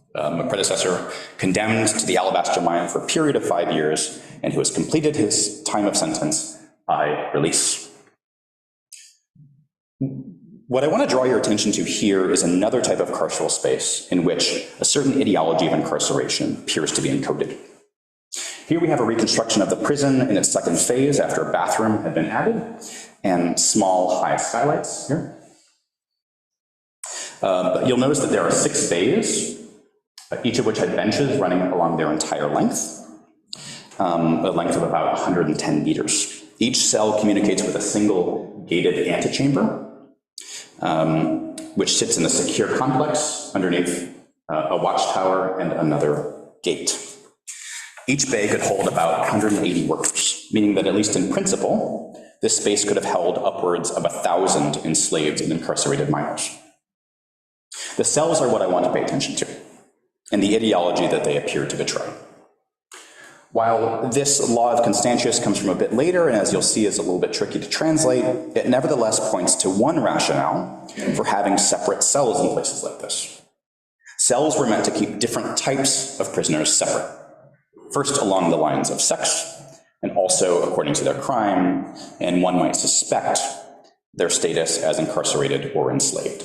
predecessor, condemned to the alabaster mine for a period of 5 years, and who has completed his time of sentence, I release. What I want to draw your attention to here is another type of carceral space in which a certain ideology of incarceration appears to be encoded. Here we have a reconstruction of the prison in its second phase after a bathroom had been added, and small high skylights here. But you'll notice that there are 6 bays, each of which had benches running along their entire length, a length of about 110 meters. Each cell communicates with a single gated antechamber, which sits in a secure complex underneath a watchtower and another gate. Each bay could hold about 180 workers, meaning that at least in principle, this space could have held upwards of 1,000 enslaved and incarcerated miners. The cells are what I want to pay attention to, and the ideology that they appear to betray. While this law of Constantius comes from a bit later, and as you'll see is a little bit tricky to translate, it nevertheless points to one rationale for having separate cells in places like this. Cells were meant to keep different types of prisoners separate. First along the lines of sex, and also according to their crime, and one might suspect their status as incarcerated or enslaved.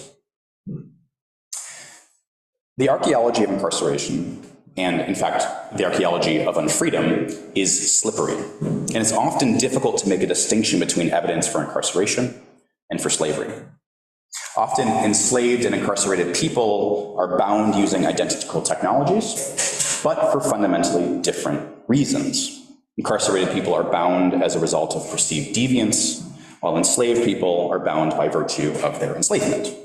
The archaeology of incarceration, and in fact, the archaeology of unfreedom, is slippery, and it's often difficult to make a distinction between evidence for incarceration and for slavery. Often enslaved and incarcerated people are bound using identical technologies, but for fundamentally different reasons. Incarcerated people are bound as a result of perceived deviance, while enslaved people are bound by virtue of their enslavement.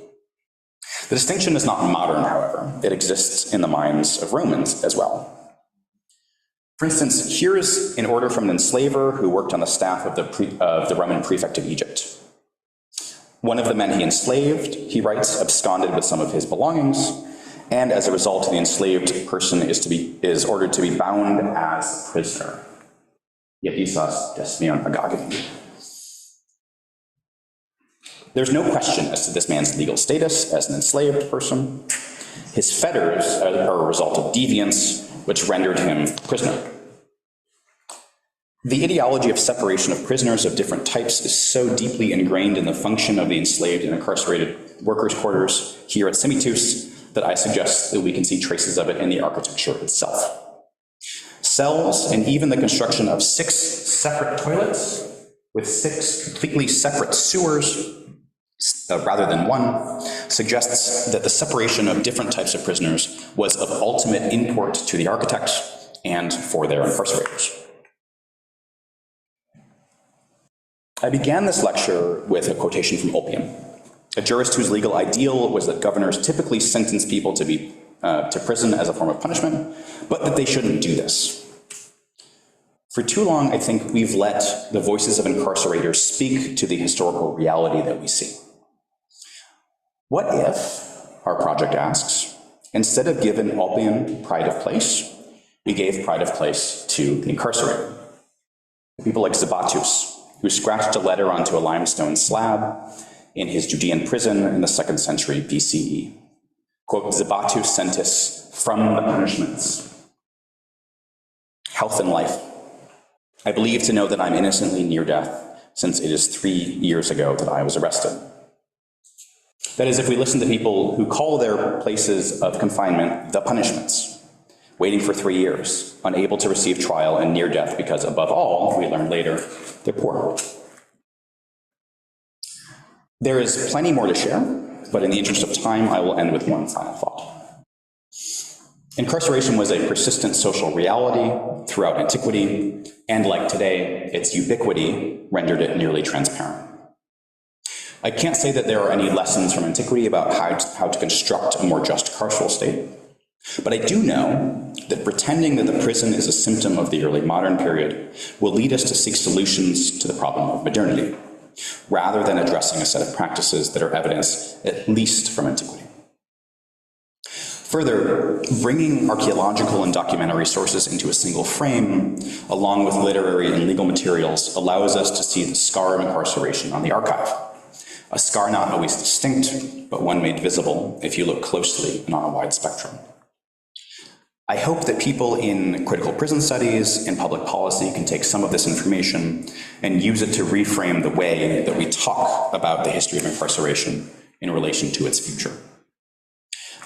The distinction is not modern, however. It exists in the minds of Romans as well. For instance, here is an order from an enslaver who worked on the staff of the Roman prefect of Egypt. One of the men he enslaved, he writes, absconded with some of his belongings, and as a result, the enslaved person is ordered to be bound as a prisoner. Yepisas desmion agagin. There's no question as to this man's legal status as an enslaved person. His fetters are a result of deviance, which rendered him prisoner. The ideology of separation of prisoners of different types is so deeply ingrained in the function of the enslaved and incarcerated workers' quarters here at Semitus that I suggest that we can see traces of it in the architecture itself. Cells and even the construction of 6 separate toilets with 6 completely separate sewers rather than one suggests that the separation of different types of prisoners was of ultimate import to the architects and for their incarcerators. I began this lecture with a quotation from Ulpian, a jurist whose legal ideal was that governors typically sentence people to prison as a form of punishment, but that they shouldn't do this. For too long, I think we've let the voices of incarcerators speak to the historical reality that we see. What if, our project asks, instead of giving Ulpian pride of place, we gave pride of place to the incarcerated. People like Zabatus, who scratched a letter onto a limestone slab in his Judean prison in the 2nd century BCE. Quote, Zabatus sentis from the punishments. Health and life. I believe to know that I'm innocently near death, since it is 3 years ago that I was arrested. That is, if we listen to people who call their places of confinement the punishments, waiting for 3 years, unable to receive trial and near death because, above all, we learn later, they're poor. There is plenty more to share, but in the interest of time, I will end with one final thought. Incarceration was a persistent social reality throughout antiquity, and like today, its ubiquity rendered it nearly transparent. I can't say that there are any lessons from antiquity about how to construct a more just carceral state, but I do know that pretending that the prison is a symptom of the early modern period will lead us to seek solutions to the problem of modernity, rather than addressing a set of practices that are evidence at least from antiquity. Further, bringing archaeological and documentary sources into a single frame, along with literary and legal materials, allows us to see the scar of incarceration on the archive. A scar not always distinct, but one made visible if you look closely and on a wide spectrum. I hope that people in critical prison studies and public policy can take some of this information and use it to reframe the way that we talk about the history of incarceration in relation to its future.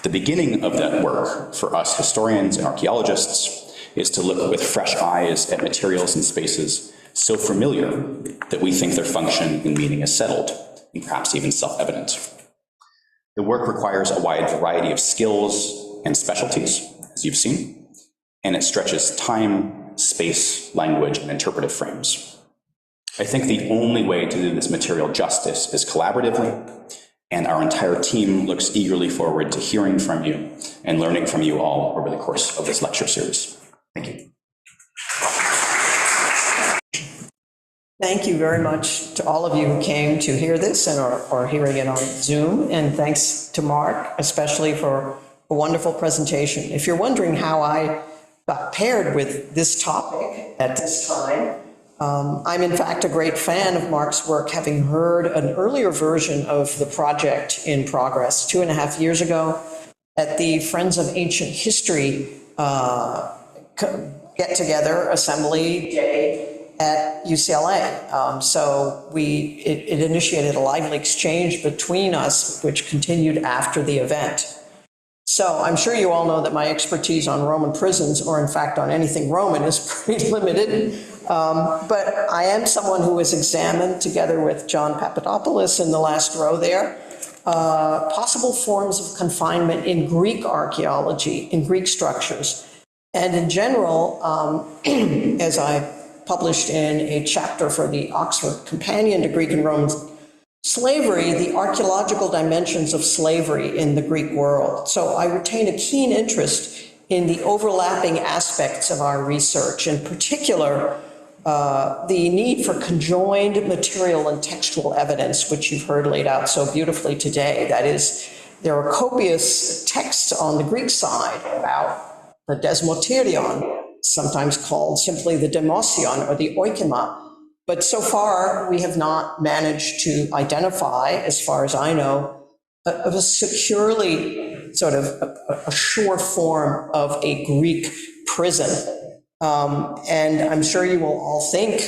The beginning of that work for us historians and archaeologists is to look with fresh eyes at materials and spaces so familiar that we think their function and meaning is settled, and perhaps even self-evident. The work requires a wide variety of skills and specialties, as you've seen, and it stretches time, space, language, and interpretive frames. I think the only way to do this material justice is collaboratively, and our entire team looks eagerly forward to hearing from you and learning from you all over the course of this lecture series. Thank you. Thank you very much to all of you who came to hear this and are hearing it on Zoom. And thanks to Mark, especially for a wonderful presentation. If you're wondering how I got paired with this topic at this time, I'm in fact a great fan of Mark's work, having heard an earlier version of the project in progress 2.5 years ago at the Friends of Ancient History get-together assembly day at UCLA. So it initiated a lively exchange between us, which continued after the event. So I'm sure you all know that my expertise on Roman prisons, or in fact on anything Roman, is pretty limited. But I am someone who has examined, together with John Papadopoulos in the last row there, possible forms of confinement in Greek archaeology, in Greek structures. And in general, as I published in a chapter for the Oxford Companion to Greek and Roman Slavery, the archaeological dimensions of slavery in the Greek world. So I retain a keen interest in the overlapping aspects of our research, in particular, the need for conjoined material and textual evidence, which you've heard laid out so beautifully today. That is, there are copious texts on the Greek side about the desmoterion, sometimes called simply the demosion or the oikema. But so far, we have not managed to identify, as far as I know, a securely sort of a sure form of a Greek prison. And I'm sure you will all think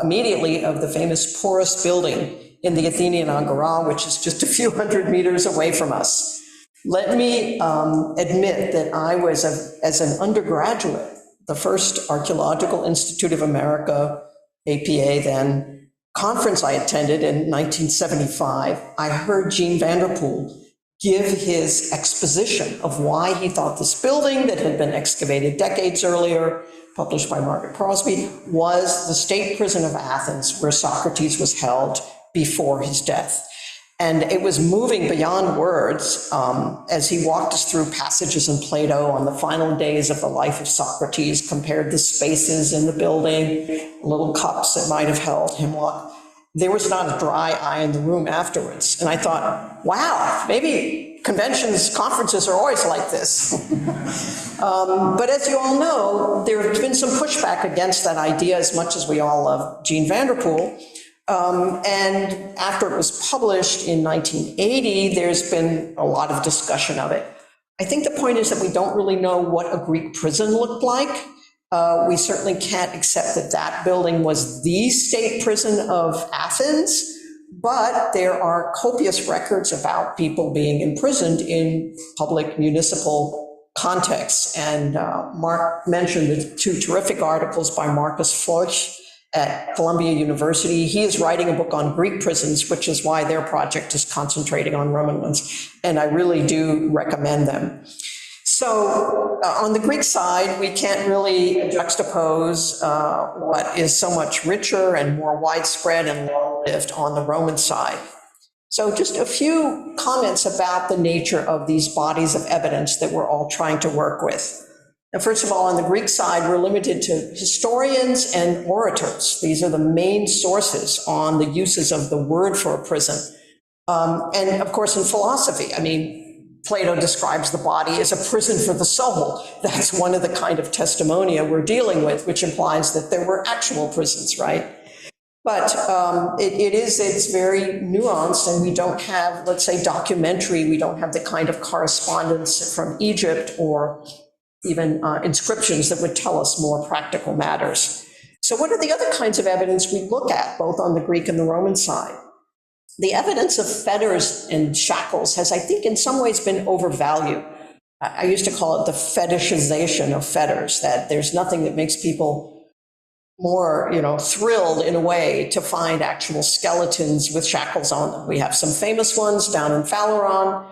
immediately of the famous Porous building in the Athenian Agora, which is just a few hundred meters away from us. Let me admit that I was, as an undergraduate, the first Archaeological Institute of America, APA then, conference I attended in 1975, I heard Gene Vanderpool give his exposition of why he thought this building that had been excavated decades earlier, published by Margaret Crosby, was the state prison of Athens where Socrates was held before his death. And it was moving beyond words as he walked us through passages in Plato on the final days of the life of Socrates, compared the spaces in the building, little cups that might have held hemlock. There was not a dry eye in the room afterwards. And I thought, wow, maybe conventions, conferences are always like this. But as you all know, there has been some pushback against that idea, as much as we all love Jean Vanderpoel. And after it was published in 1980, there's been a lot of discussion of it. I think the point is that we don't really know what a Greek prison looked like. We certainly can't accept that that building was the state prison of Athens, but there are copious records about people being imprisoned in public municipal contexts. And Mark mentioned the two terrific articles by Marcus Forch at Columbia University. He is writing a book on Greek prisons, which is why their project is concentrating on Roman ones. And I really do recommend them. So on the Greek side, we can't really juxtapose what is so much richer and more widespread and long-lived on the Roman side. So just a few comments about the nature of these bodies of evidence that we're all trying to work with. And first of all, on the Greek side, we're limited to historians and orators. These are the main sources on the uses of the word for a prison. And of course, in philosophy, I mean, Plato describes the body as a prison for the soul. That's one of the kind of testimonia we're dealing with, which implies that there were actual prisons, right? But it's very nuanced, and we don't have, let's say, documentary, we don't have the kind of correspondence from Egypt or even inscriptions that would tell us more practical matters. So what are the other kinds of evidence we look at, both on the Greek and the Roman side? The evidence of fetters and shackles has, I think, in some ways been overvalued. I used to call it the fetishization of fetters, that there's nothing that makes people more, thrilled in a way to find actual skeletons with shackles on them. We have some famous ones down in Phaleron.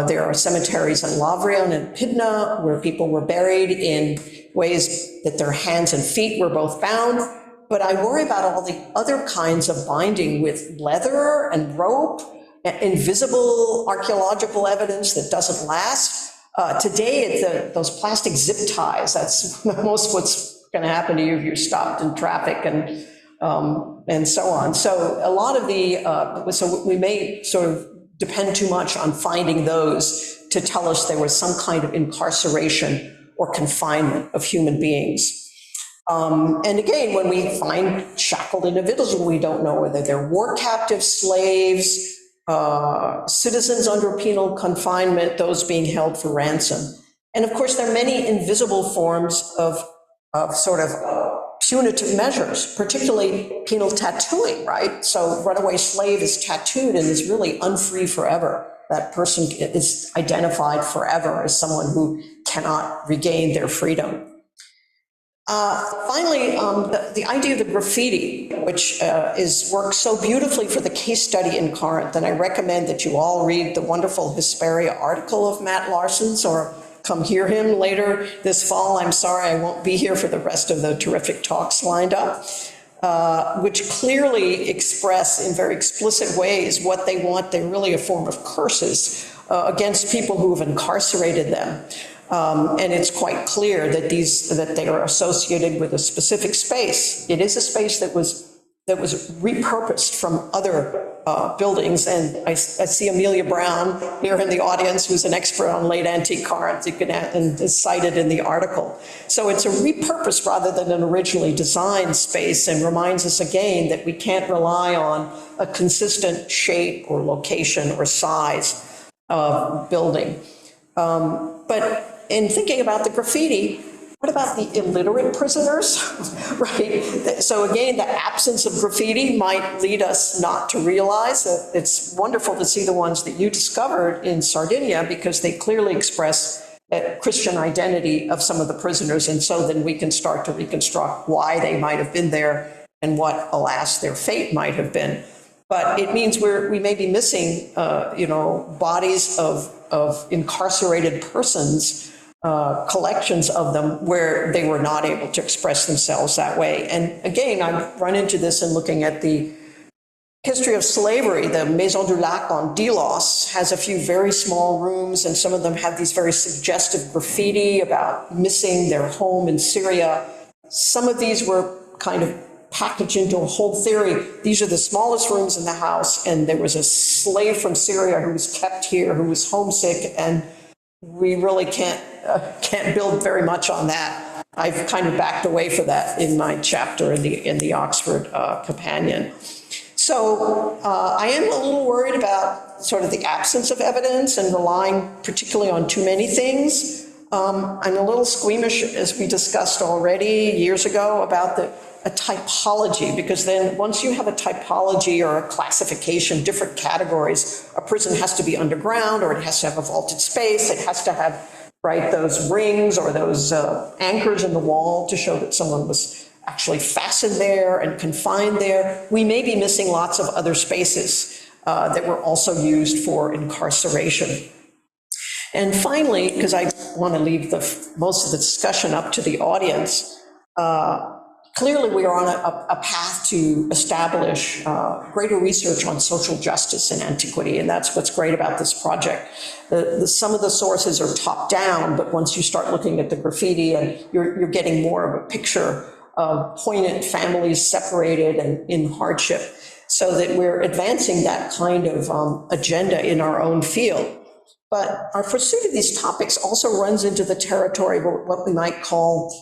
There are cemeteries in Lavrion and Pydna where people were buried in ways that their hands and feet were both bound. But I worry about all the other kinds of binding with leather and rope, invisible archaeological evidence that doesn't last. Today, those plastic zip ties, that's most what's going to happen to you if you're stopped in traffic and so on. So a lot of so we may sort of depend too much on finding those to tell us there was some kind of incarceration or confinement of human beings. And again, when we find shackled individuals, we don't know whether they're war captives, slaves, citizens under penal confinement, those being held for ransom. And of course, there are many invisible forms of sort of punitive measures, particularly penal tattooing, right? So runaway slave is tattooed and is really unfree forever. That person is identified forever as someone who cannot regain their freedom. Finally, the idea of the graffiti, which works so beautifully for the case study in Corinth, and I recommend that you all read the wonderful Hesperia article of Matt Larsen's, or come hear him later this fall. I'm sorry I won't be here for the rest of the terrific talks lined up, which clearly express in very explicit ways what they want. They're really a form of curses against people who have incarcerated them. And it's quite clear that they are associated with a specific space. It is a space that was repurposed from other buildings. And I see Amelia Brown here in the audience, who's an expert on late antique Corinth, and is cited in the article. So it's a repurpose rather than an originally designed space, and reminds us again that we can't rely on a consistent shape or location or size of building. But in thinking about the graffiti, what about the illiterate prisoners, right? So again, the absence of graffiti might lead us not to realize that it's wonderful to see the ones that you discovered in Sardinia, because they clearly express that Christian identity of some of the prisoners. And so then we can start to reconstruct why they might have been there and what, alas, their fate might have been. But it means we may be missing, bodies of incarcerated persons, collections of them where they were not able to express themselves that way. And again, I've run into this in looking at the history of slavery. The Maison du Lac on Delos has a few very small rooms, and some of them have these very suggestive graffiti about missing their home in Syria. Some of these were kind of packaged into a whole theory. These are the smallest rooms in the house, and there was a slave from Syria who was kept here, who was homesick, and we really can't build very much on that. I've kind of backed away from that in my chapter in the Oxford Companion. So I am a little worried about sort of the absence of evidence and relying particularly on too many things. I'm a little squeamish, as we discussed already years ago, about a typology, because then once you have a typology or a classification, different categories, a prison has to be underground, or it has to have a vaulted space, it has to have, right, those rings or those anchors in the wall to show that someone was actually fastened there and confined there. We may be missing lots of other spaces that were also used for incarceration. And finally, because I want to leave most of the discussion up to the audience, clearly we are on a path to establish greater research on social justice in antiquity, and that's what's great about this project. Some of the sources are top down, but once you start looking at the graffiti, and you're getting more of a picture of poignant families separated and in hardship, so that we're advancing that kind of agenda in our own field. But our pursuit of these topics also runs into the territory of what we might call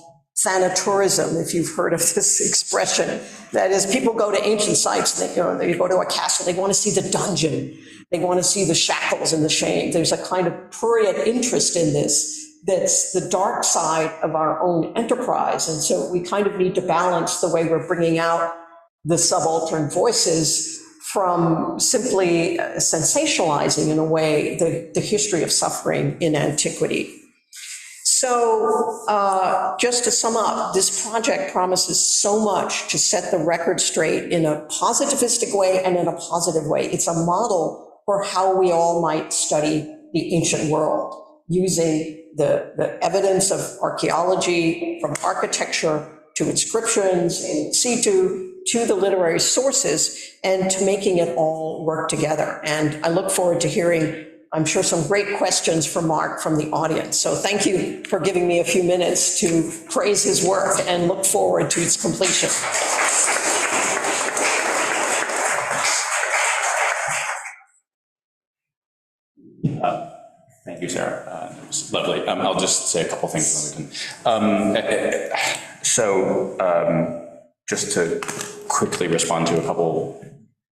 thanatourism, if you've heard of this expression. That is, people go to ancient sites, they go to a castle, they want to see the dungeon, they want to see the shackles and the shame. There's a kind of prurient interest in this that's the dark side of our own enterprise. And so we kind of need to balance the way we're bringing out the subaltern voices from simply sensationalizing, in a way, the history of suffering in antiquity. So just to sum up, this project promises so much to set the record straight in a positivistic way and in a positive way. It's a model for how we all might study the ancient world, using the evidence of archaeology, from architecture to inscriptions in situ, to the literary sources, and to making it all work together. And I look forward to hearing, I'm sure, some great questions from Mark from the audience. So thank you for giving me a few minutes to praise his work and look forward to its completion. Thank you, Sarah. It was lovely. I'll just say a couple things and then we can. Just to quickly respond to a couple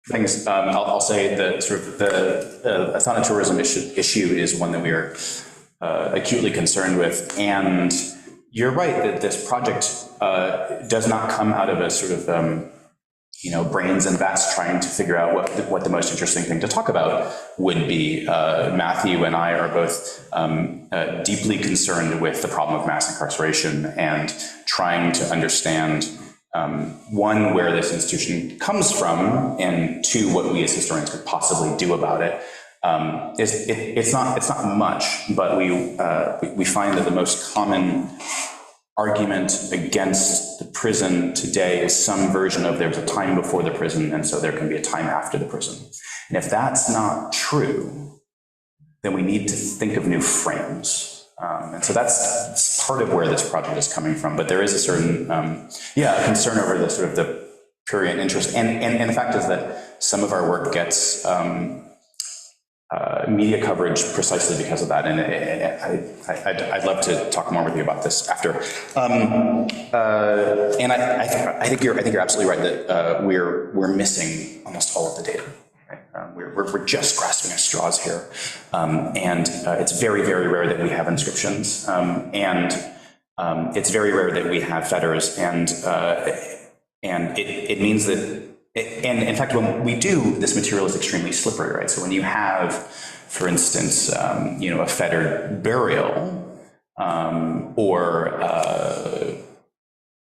things, I'll say that sort of the thanatourism issue is one that we are acutely concerned with. And you're right that this project does not come out of a sort of brains and vats trying to figure out what the most interesting thing to talk about would be. Matthew and I are both deeply concerned with the problem of mass incarceration and trying to understand, one, where this institution comes from, and two, what we as historians could possibly do about it. It's not much, but we find that the most common argument against the prison today is some version of there's a time before the prison, and so there can be a time after the prison. And if that's not true, then we need to think of new frames. And so that's part of where this project is coming from. But there is a certain, concern over the sort of the prurient interest. And the fact is that some of our work gets media coverage precisely because of that. And I'd love to talk more with you about this after. And I think you're absolutely right that we're missing almost all of the data. We're just grasping at straws here. And it's very, very rare that we have inscriptions. And it's very rare that we have fetters. And it means that, and in fact, when we do, this material is extremely slippery, right? So when you have, for instance, a fettered burial, or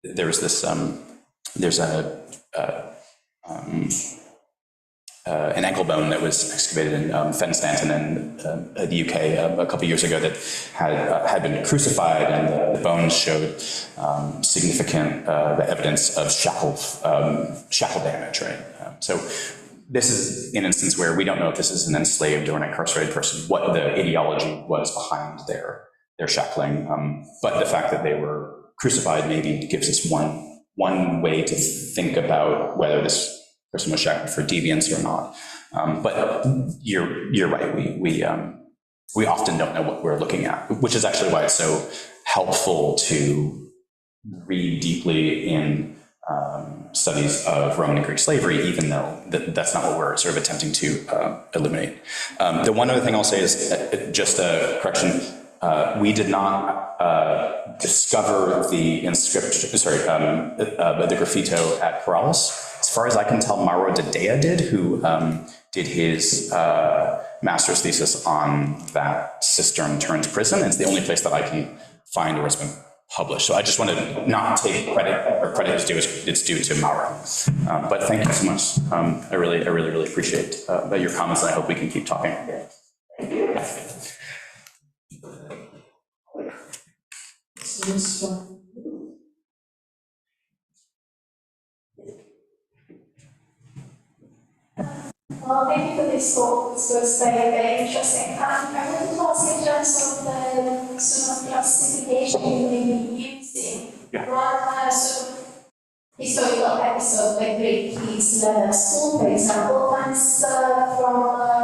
there's this, there's an ankle bone that was excavated in Fenstanton in the UK a couple years ago that had been crucified, and the bones showed significant evidence of shackle damage, right? So this is an instance where we don't know if this is an enslaved or an incarcerated person, what the ideology was behind their shackling, but the fact that they were crucified maybe gives us one way to think about whether this person was shackled for deviance or not. But you're right. We often don't know what we're looking at, which is actually why it's so helpful to read deeply in studies of Roman and Greek slavery, even though that's not what we're sort of attempting to illuminate. The one other thing I'll say is just a correction. We did not discover the inscription, the graffito at Corrales. As far as I can tell, Mauro de Dea did, who did his master's thesis on that cistern turned prison. It's the only place that I can find where it's been published. So I just want to not take credit, or credit is due, it's due to Mauro. But thank you so much. I really appreciate your comments, and I hope we can keep talking. Well, thank you for this talk. This was very interesting. I wanted to ask in terms of the sort of classification you may be using. Yeah. One sort of historical episode like Greek is school, for example, comes from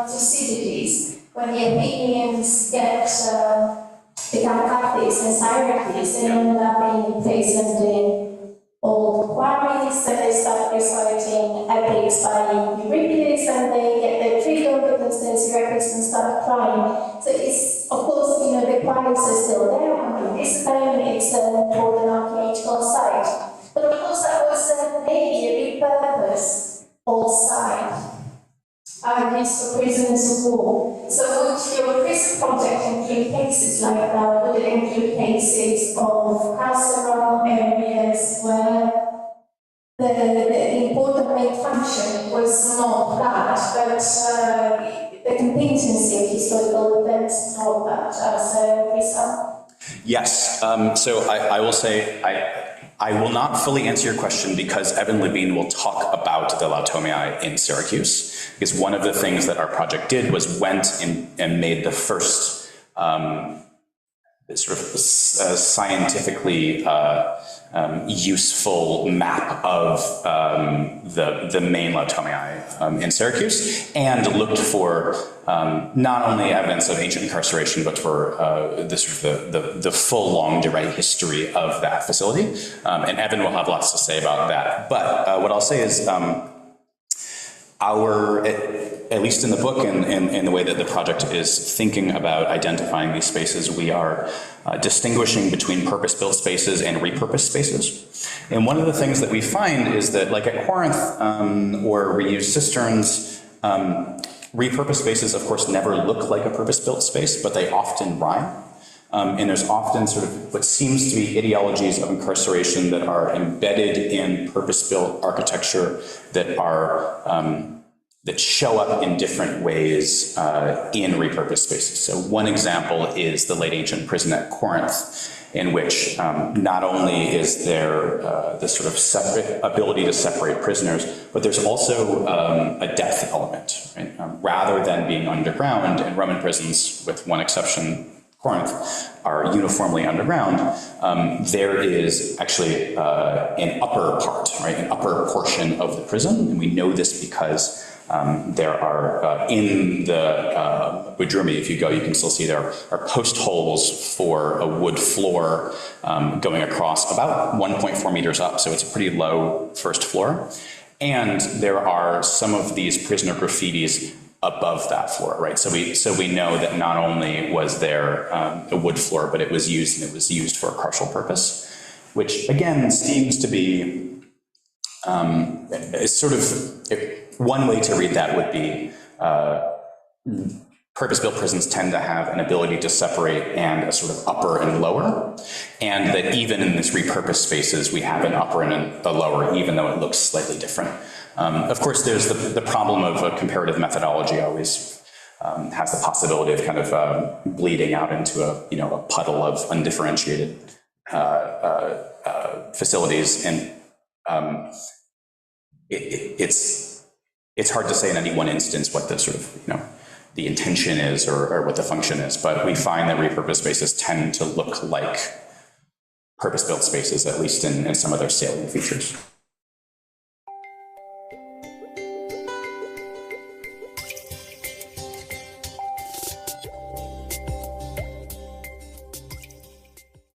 Thucydides, when the Athenians become captives and hierarchies, they end up being imprisoned in old quarries, and they start reciting epics by Euripides, and they get their freedom because there's Euripides and start crying. So it's, of course, the quarries are still there. I mean, this time it's an important archaeological site. But of course, that was maybe a repurposed old site. Used for prisoners of war. So would your prison project include cases like that? Would it include cases of carceral areas where the important main function was not that, but the contingency of historical events not that as a result? Yes. So I will say I will not fully answer your question because Evan Levine will talk about the Lautomii in Syracuse, because one of the things that our project did was went and made the first sort of scientifically useful map of the main Lautomii in Syracuse, and looked for not only evidence of ancient incarceration, but for the full longue durée history of that facility. And Evan will have lots to say about that. But what I'll say is at least in the book and the way that the project is thinking about identifying these spaces, we are distinguishing between purpose-built spaces and repurposed spaces. And one of the things that we find is that, like at Corinth or reused cisterns, repurposed spaces, of course, never look like a purpose-built space, but they often rhyme. And there's often sort of what seems to be ideologies of incarceration that are embedded in purpose-built architecture that are that show up in different ways in repurposed spaces. So one example is the late ancient prison at Corinth, in which not only is there this sort of separate ability to separate prisoners, but there's also a depth element. Right? Rather than being underground, in Roman prisons, with one exception, Corinth, are uniformly underground, there is actually an upper part, right, an upper portion of the prison, and we know this because there are, in the Budrumi, if you go, you can still see there are post holes for a wood floor going across about 1.4 meters up, so it's a pretty low first floor. And there are some of these prisoner graffitis above that floor, right? So we know that not only was there a wood floor, but it was used, and it was used for a carceral purpose, which again seems to be sort of, one way to read that would be purpose-built prisons tend to have an ability to separate and a sort of upper and lower, and that even in this repurposed spaces, we have an upper and a lower, even though it looks slightly different. Of course, there's the problem of a comparative methodology always has the possibility of kind of bleeding out into a puddle of undifferentiated facilities, and it's hard to say in any one instance what the sort of the intention is or what the function is, but we find that repurposed spaces tend to look like purpose-built spaces, at least in some of their salient features.